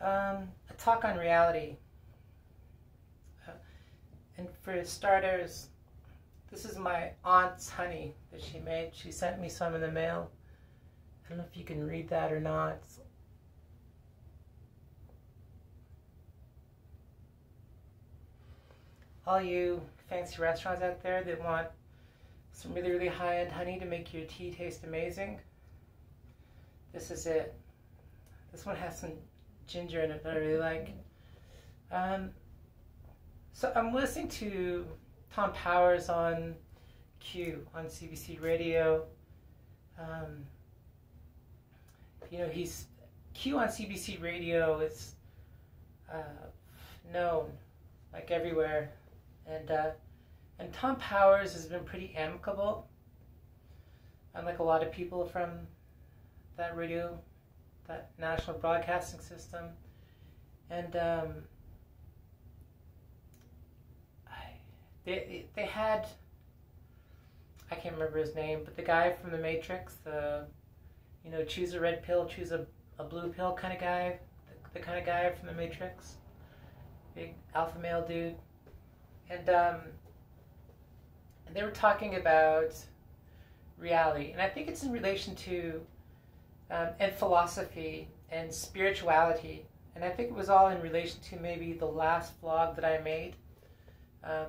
A talk on reality. Uh, and for starters, this is my aunt's honey that she made. She sent me some in the mail. I don't know if you can read that or not. All you fancy restaurants out there that want some really, really high-end honey to make your tea taste amazing, this is it. This one has some ginger in it that I really like. So I'm listening to Tom Powers on Q on CBC Radio. He's Q on CBC Radio is known like everywhere, and Tom Powers has been pretty amicable, unlike a lot of people from that radio, that national broadcasting system, and they had, I can't remember his name, but the guy from The Matrix, choose a red pill, choose a blue pill kind of guy, the kind of guy from The Matrix, big alpha male dude, and they were talking about reality, and I think it's in relation to and philosophy and spirituality, and I think it was all in relation to maybe the last vlog that I made,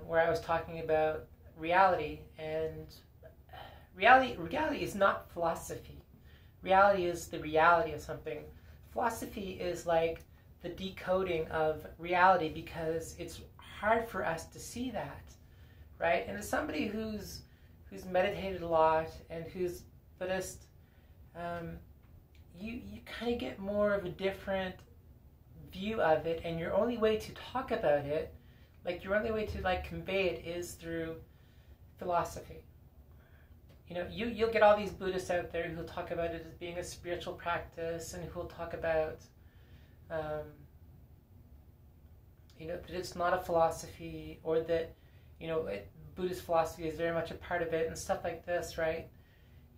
where I was talking about reality, and reality is not philosophy. Reality is the reality of something. Philosophy is like the decoding of reality, because it's hard for us to see that, right? And as somebody who's meditated a lot and who's Buddhist, you kind of get more of a different view of it, and your only way to talk about it, like your only way to convey it, is through philosophy. You'll get all these Buddhists out there who'll talk about it as being a spiritual practice, and who'll talk about that it's not a philosophy, or that Buddhist philosophy is very much a part of it, and stuff like this, right?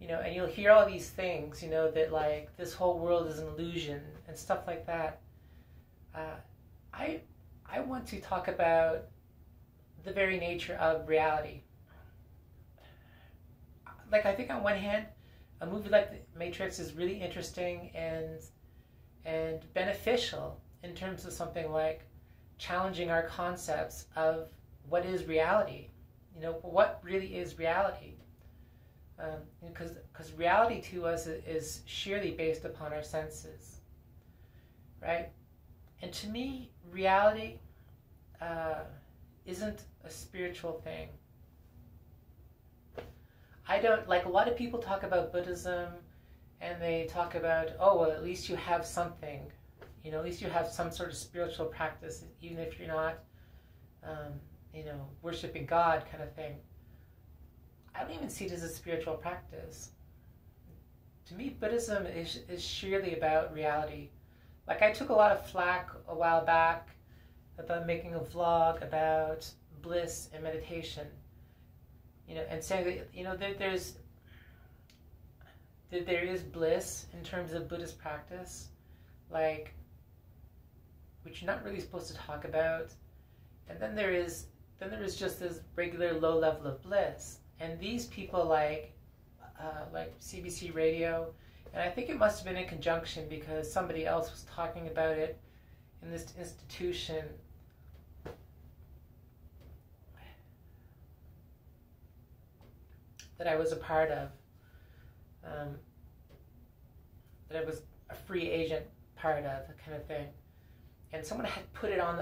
And you'll hear all these things, that this whole world is an illusion and stuff like that. I want to talk about the very nature of reality. I think on one hand, a movie like The Matrix is really interesting and beneficial in terms of something like challenging our concepts of what is reality. What really is reality? Because reality to us is sheerly based upon our senses, right? And to me, reality isn't a spiritual thing. I don't, a lot of people talk about Buddhism, and they talk about, oh, well, at least you have something, at least you have some sort of spiritual practice, even if you're not, worshiping God kind of thing. I don't even see it as a spiritual practice. To me, Buddhism is sheerly about reality. I took a lot of flack a while back about making a vlog about bliss and meditation, and saying that, there is bliss in terms of Buddhist practice, which you're not really supposed to talk about, and then there is just this regular low level of bliss. And these people like CBC Radio, and I think it must have been in conjunction because somebody else was talking about it in this institution that I was a part of, that I was a free agent part of, kind of thing. And someone had put it on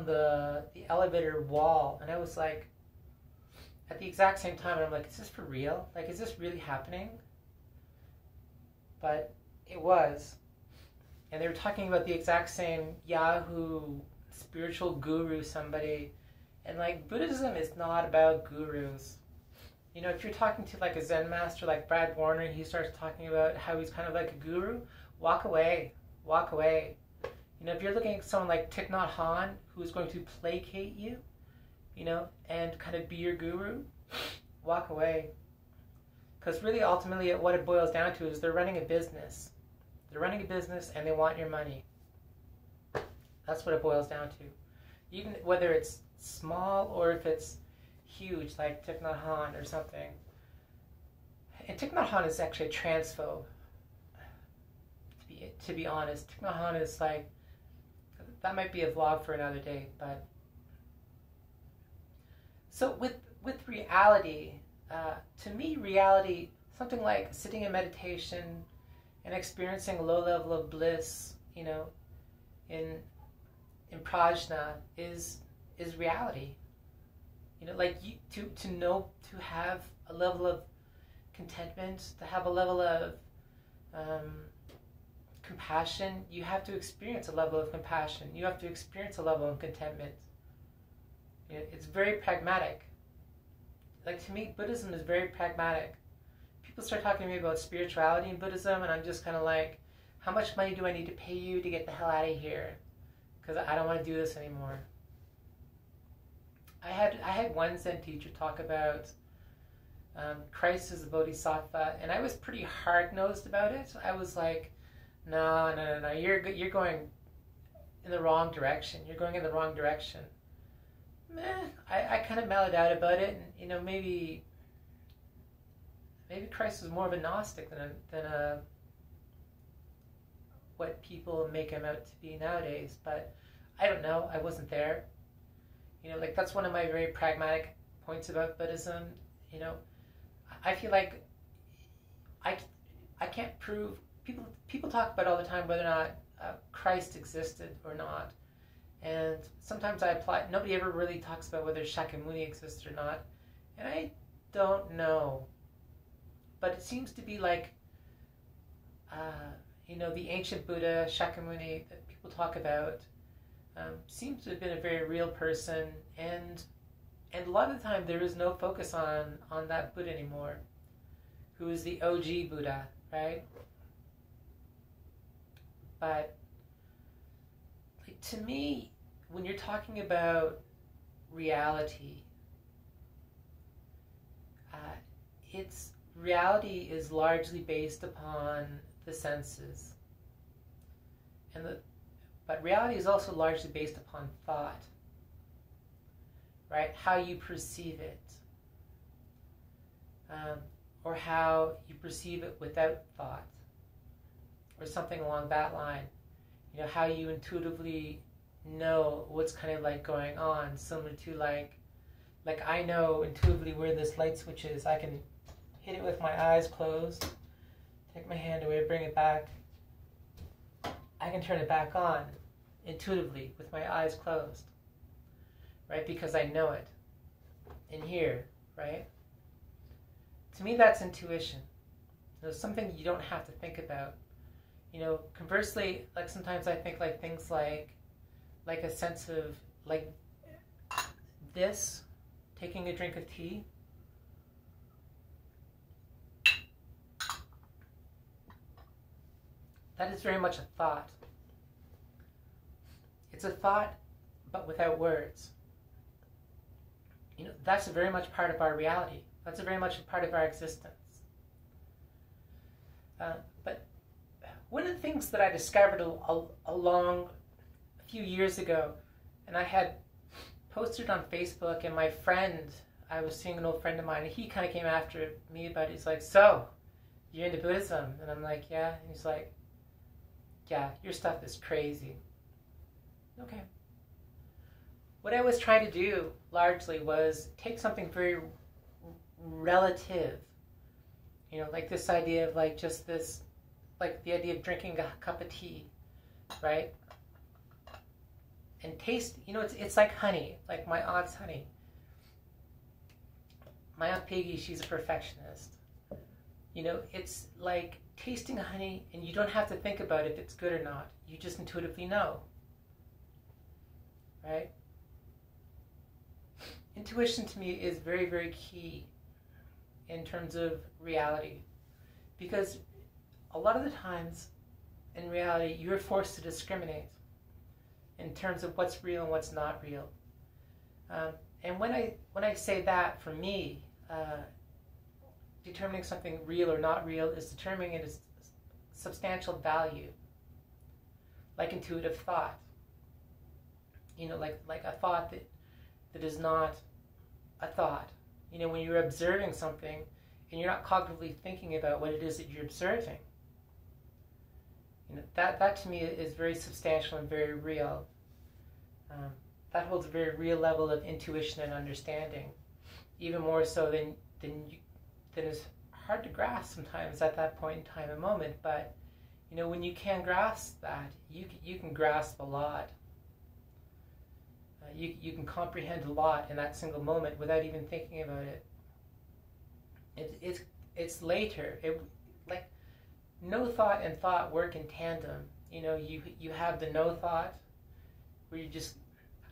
the elevator wall, and I was like, at the exact same time, I'm like, is this for real? Is this really happening? But it was. And they were talking about the exact same Yahoo spiritual guru somebody. And Buddhism is not about gurus. If you're talking to a Zen master like Brad Warner, and he starts talking about how he's kind of like a guru, walk away. Walk away. If you're looking at someone like Thich Nhat Hanh, who's going to placate you, and kind of be your guru, walk away. Because really, ultimately, what it boils down to is they're running a business. They're running a business, and they want your money. That's what it boils down to. Even whether it's small or if it's huge, like Thich Nhat Hanh or something. And Thich Nhat Hanh is actually a transphobe. To be honest, Thich Nhat Hanh is like, that might be a vlog for another day. But so with reality, to me, reality, something like sitting in meditation and experiencing a low level of bliss, you know, in prajna is reality. You know, like to know, to have a level of contentment, to have a level of compassion, you have to experience a level of compassion. You have to experience a level of contentment. You know, it's very pragmatic. Like, to me, Buddhism is very pragmatic. People start talking to me about spirituality in Buddhism, and I'm just kind of like, how much money do I need to pay you to get the hell out of here? Because I don't want to do this anymore. I had one Zen teacher talk about Christ as a bodhisattva, and I was pretty hard-nosed about it. I was like, no, you're going in the wrong direction. You're going in the wrong direction. I kind of mellowed out about it, and you know, maybe Christ was more of a Gnostic than a what people make him out to be nowadays. But I don't know. I wasn't there. You know, like, that's one of my very pragmatic points about Buddhism. You know, I feel like I can't prove. People talk about all the time whether or not Christ existed or not. And sometimes I apply, nobody ever really talks about whether Shakyamuni exists or not. And I don't know. But it seems to be like, you know, the ancient Buddha, Shakyamuni, that people talk about, seems to have been a very real person. And a lot of the time there is no focus on that Buddha anymore, who is the OG Buddha, right? But like, to me, when you're talking about reality, reality is largely based upon the senses, but reality is also largely based upon thought, right? How you perceive it, or how you perceive it without thought, or something along that line. You know, how you intuitively know what's kind of like going on, similar to like I know intuitively where this light switch is. I can hit it with my eyes closed, take my hand away, bring it back. I can turn it back on intuitively with my eyes closed, right? Because I know it in here, right? To me, that's intuition. It's something you don't have to think about. You know, conversely, like, sometimes I think like things like a sense of like this, taking a drink of tea. That is very much a thought. It's a thought, but without words. You know, that's very much part of our reality. That's very much a part of our existence. But one of the things that I discovered a few years ago, and I had posted on Facebook, and my friend, I was seeing an old friend of mine, and he kind of came after me about it. He's like, so, you're into Buddhism? And I'm like, yeah. And he's like, yeah, your stuff is crazy. Okay. What I was trying to do largely was take something very relative, you know, like this idea of like just this, like the idea of drinking a cup of tea, right? And taste, you know, it's like honey, like my aunt's honey. My Aunt Peggy, she's a perfectionist. You know, it's like tasting honey, and you don't have to think about if it's good or not. You just intuitively know, right? Intuition to me is very, very key in terms of reality, because a lot of the times in reality you're forced to discriminate in terms of what's real and what's not real. And when I say that, for me, determining something real or not real is determining it as substantial value, like intuitive thought. like a thought that is not a thought. When you're observing something and you're not cognitively thinking about what it is that you're observing, that to me is very substantial and very real. That holds a very real level of intuition and understanding, even more so than is hard to grasp sometimes at that point in time and moment. But when you can grasp that, you can grasp a lot. You can comprehend a lot in that single moment without even thinking about it. It's later. Like no thought and thought work in tandem. You have the no thought where you just,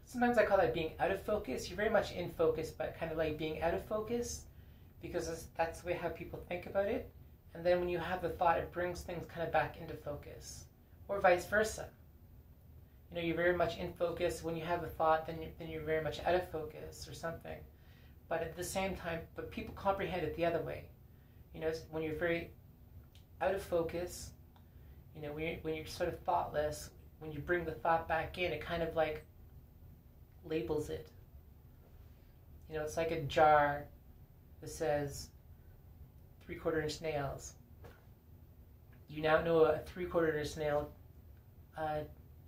sometimes I call that being out of focus. You're very much in focus, but kind of like being out of focus, because that's the way how people think about it. And then when you have the thought, it brings things kind of back into focus, or vice versa. You're very much in focus. When you have a thought, then you're very much out of focus or something. But at the same time, but people comprehend it the other way. When you're very out of focus, when you're sort of thoughtless, when you bring the thought back in, it kind of like labels it. It's like a jar that says 3/4 inch nails. You now know a 3/4 inch nail.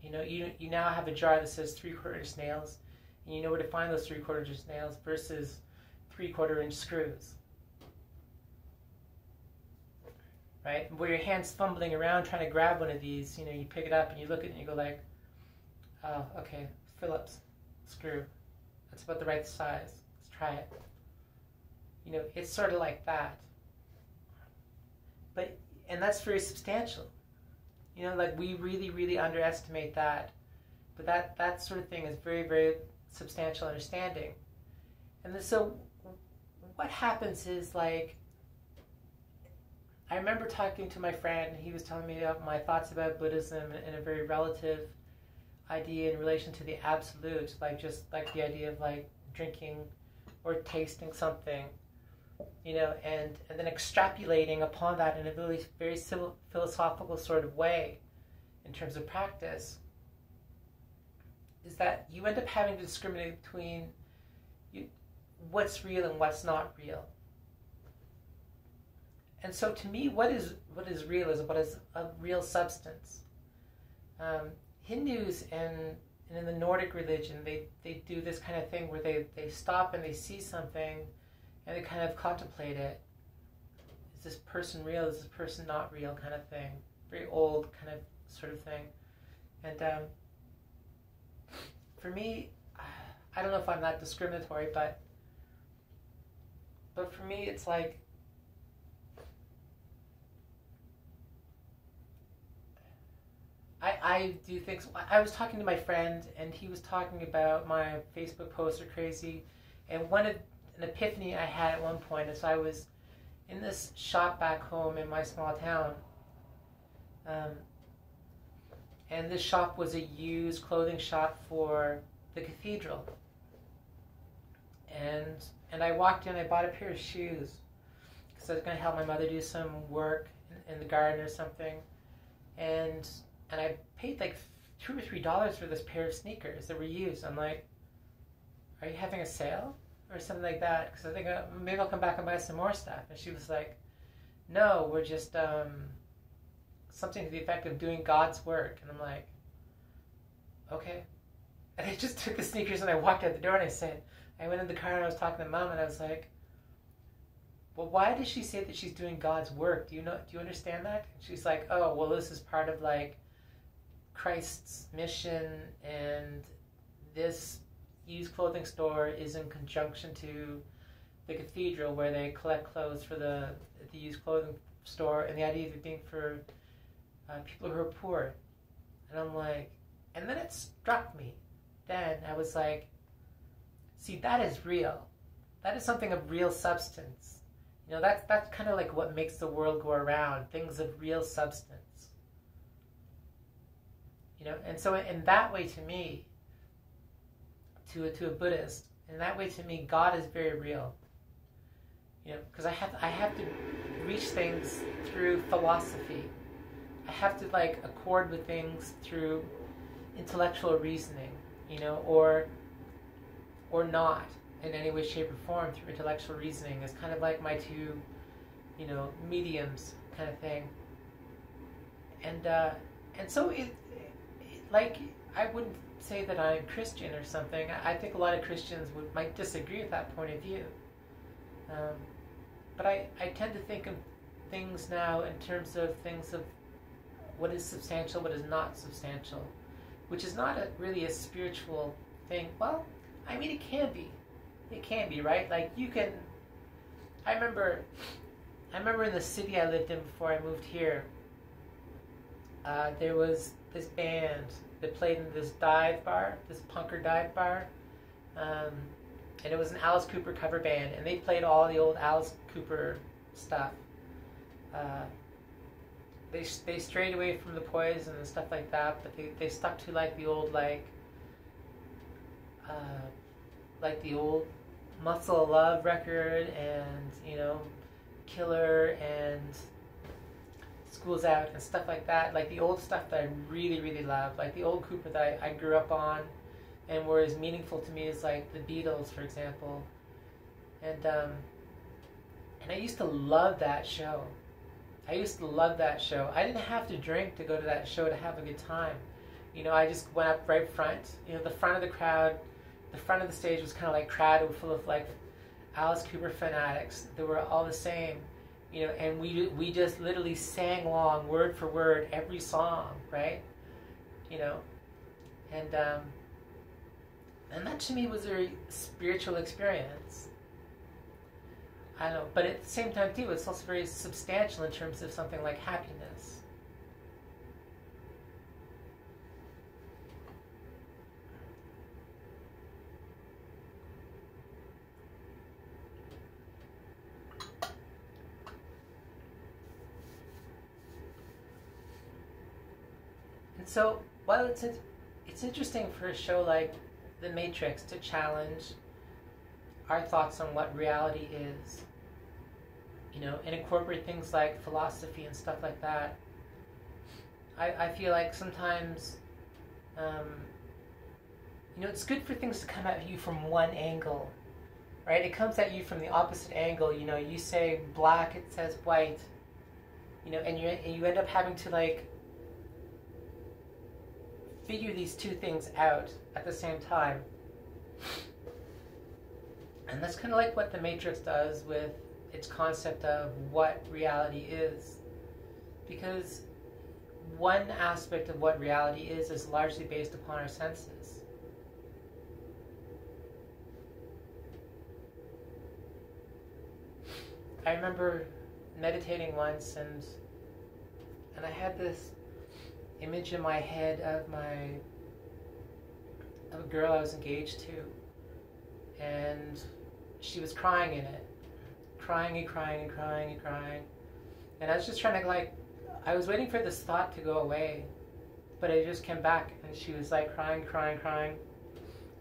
You now have a jar that says 3/4 inch nails, and you know where to find those 3/4 inch nails versus 3/4 inch screws. Right? Where your hand's fumbling around trying to grab one of these, you pick it up and you look at it and you go like, oh, okay, Phillips screw. That's about the right size. Let's try it. It's sort of like that. And that's very substantial. Like we really, really underestimate that. But that sort of thing is very, very substantial understanding. And so what happens is, like, I remember talking to my friend, and he was telling me about my thoughts about Buddhism in a very relative idea in relation to the absolute, like just like the idea of like drinking or tasting something, and then extrapolating upon that in a really very philosophical sort of way in terms of practice, is that you end up having to discriminate between what's real and what's not real. And so to me, what is real is what is a real substance. Hindus and in the Nordic religion, they do this kind of thing where they stop and they see something and they kind of contemplate it. Is this person real? Is this person not real? Kind of thing. Very old kind of sort of thing. And for me, I don't know if I'm that discriminatory, but for me, it's like, I do things. I was talking to my friend, and he was talking about my Facebook posts are crazy, and an epiphany I had at one point is I was in this shop back home in my small town, and this shop was a used clothing shop for the cathedral, and I walked in, I bought a pair of shoes because I was going to help my mother do some work in the garden or something, and I paid like $2 or $3 for this pair of sneakers that were used. I'm like, are you having a sale or something like that? Because I think maybe I'll come back and buy some more stuff. And she was like, no, we're just something to the effect of doing God's work. And I'm like, okay. And I just took the sneakers and I walked out the door and I went in the car and I was talking to Mom and I was like, well, why does she say that she's doing God's work? Do you understand that? And she's like, oh, well, this is part of like Christ's mission, and this used clothing store is in conjunction to the cathedral where they collect clothes for the used clothing store, and the idea of it being for people who are poor. And I'm like, and then it struck me. Then I was like, see, that is real. That is something of real substance. That's kind of like what makes the world go around, things of real substance. And so in that way, to me, to a Buddhist, in that way, to me, God is very real. Because I have to reach things through philosophy. I have to like accord with things through intellectual reasoning. or not in any way, shape, or form through intellectual reasoning. It's kind of like my two, mediums kind of thing. And so like, I wouldn't say that I'm Christian or something. I think a lot of Christians might disagree with that point of view. But I tend to think of things now in terms of what is substantial, what is not substantial, which is not really a spiritual thing. Well, I mean, it can be. It can be, right? Like, you can... I remember in the city I lived in before I moved here, there was this band that played in this dive bar, this punker dive bar, and it was an Alice Cooper cover band, and they played all the old Alice Cooper stuff. They strayed away from the Poison and stuff like that, but they stuck to like the old the old Muscle of Love record, and Killer and School's Out and stuff like that, like the old stuff that I really, really love, like the old Cooper that I grew up on and were as meaningful to me as like the Beatles, for example. And I used to love that show. I I didn't have to drink to go to that show to have a good time. I just went up right front. The front of the crowd, the front of the stage was kind of like crowded full of like Alice Cooper fanatics. They were all the same, and we just literally sang along word for word every song, right? And that to me was a very spiritual experience. I don't know, but at the same time too, it's also very substantial in terms of something like happiness. And so, while it's interesting for a show like The Matrix to challenge our thoughts on what reality is, and incorporate things like philosophy and stuff like that, I feel like sometimes, it's good for things to come at you from one angle, right? It comes at you from the opposite angle. You say black, it says white, and you end up having to like figure these two things out at the same time. And that's kind of like what The Matrix does with its concept of what reality is. Because one aspect of what reality is largely based upon our senses. I remember meditating once, and I had this image in my head of a girl I was engaged to, and she was crying in it, crying, and I was just trying to I was waiting for this thought to go away, but it just came back, and she was like crying,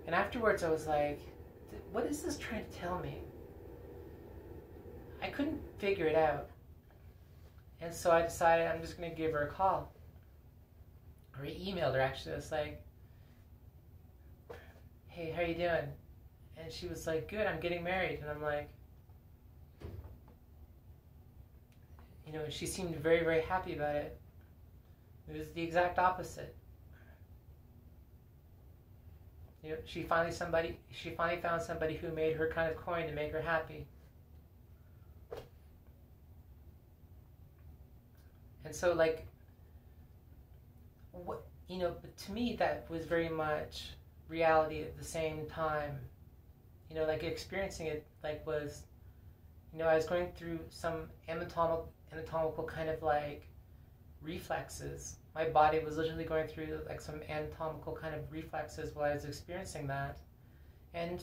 and afterwards I was like, what is this trying to tell me? I couldn't figure it out, and so I decided I'm just going to give her a call. Or I emailed her, actually. I was like, hey, how you doing? And she was like, good, I'm getting married. And I'm like, she seemed very, very happy about it. It was the exact opposite. She finally found somebody who made her kind of coin to make her happy. And so, but to me that was very much reality at the same time. Experiencing it was, I was going through some anatomical kind of reflexes. My body was literally going through some anatomical kind of reflexes while I was experiencing that. And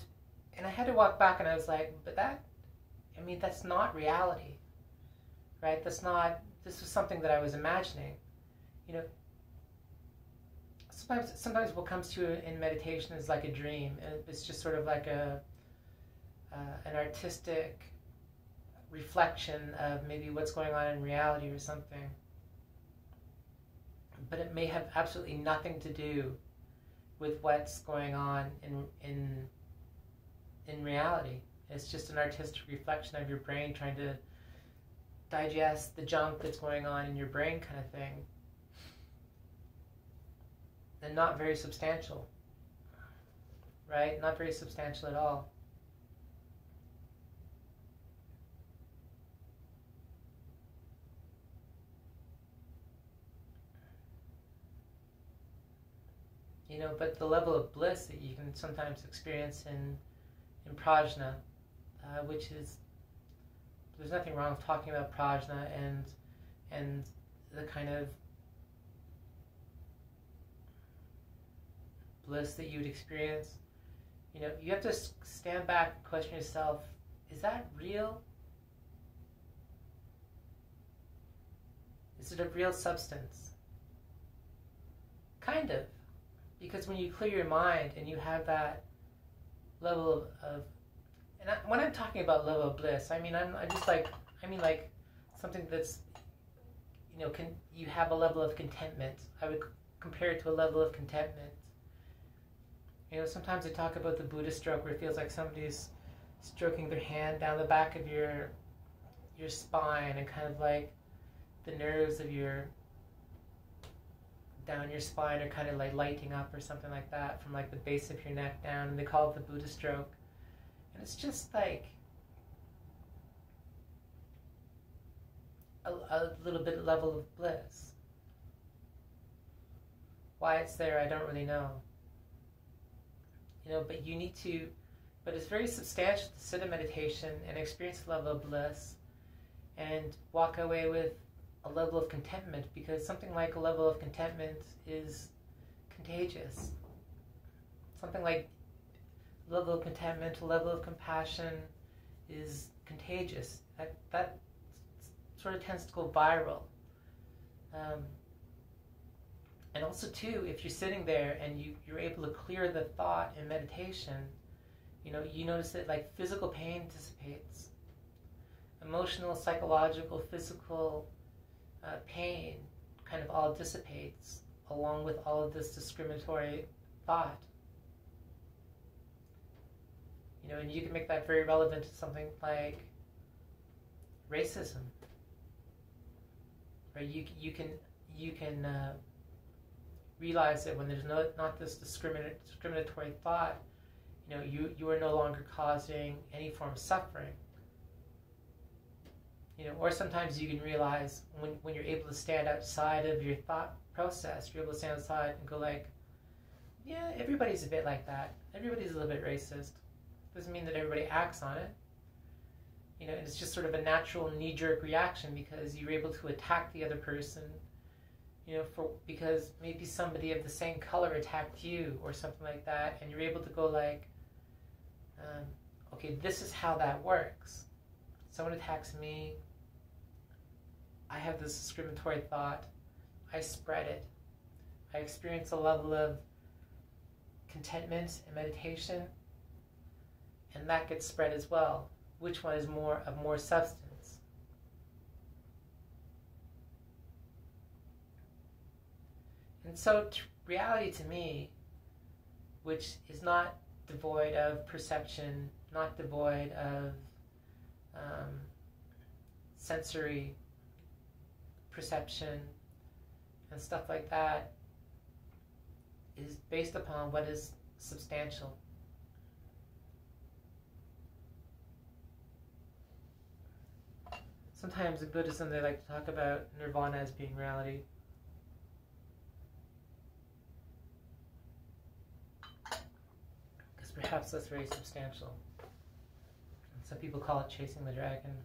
I had to walk back, and I was like, but that's not reality, right? This was something that I was imagining. Sometimes what comes to you in meditation is like a dream, and it's just sort of like an artistic reflection of maybe what's going on in reality or something. But it may have absolutely nothing to do with what's going on in reality. It's just an artistic reflection of your brain trying to digest the junk that's going on in your brain, kind of thing. And not very substantial, right? Not very substantial at all. You know, but the level of bliss that you can sometimes experience in prajna, which is, there's nothing wrong with talking about prajna and the kind of bliss that you would experience. You know, you have to stand back and question yourself, is that real? Is it a real substance? Kind of. Because when you clear your mind and you have that level of and when I'm talking about level of bliss, I mean like something that's, you know, you have a level of contentment. I would compare it to a level of contentment. You know, sometimes I talk about the Buddha stroke where it feels like somebody's stroking their hand down the back of your spine, and kind of like the nerves of down your spine are kind of like lighting up or something like that from like the base of your neck down, and they call it the Buddha stroke. And it's just like a little bit level of bliss. Why it's there, I don't really know. You know, but you need to, but it's very substantial to sit in meditation and experience a level of bliss and walk away with a level of contentment, because something like a level of contentment is contagious. Something like a level of contentment, a level of compassion is contagious. That sort of tends to go viral. And also too, if you're sitting there and you're able to clear the thought in meditation, you know, you notice that like physical pain dissipates. Emotional, psychological, physical pain kind of all dissipates along with all of this discriminatory thought. You know, and you can make that very relevant to something like racism. Right? You can realize that when there's not this discriminatory thought, you know, you are no longer causing any form of suffering. You know, or sometimes you can realize when you're able to stand outside of your thought process, you're able to stand outside and go like, yeah, everybody's a bit like that. Everybody's a little bit racist. Doesn't mean that everybody acts on it. You know, and it's just sort of a natural knee-jerk reaction because you're able to attack the other person, you know, because maybe somebody of the same color attacked you or something like that, and you're able to go like, okay, this is how that works. Someone attacks me, I have this discriminatory thought, I spread it, I experience a level of contentment and meditation, and that gets spread as well. Which one is more substance? And so reality to me, which is not devoid of perception, not devoid of sensory perception and stuff like that, is based upon what is substantial. Sometimes in Buddhism they like to talk about nirvana as being reality. Because perhaps that's very substantial. And some people call it chasing the dragon.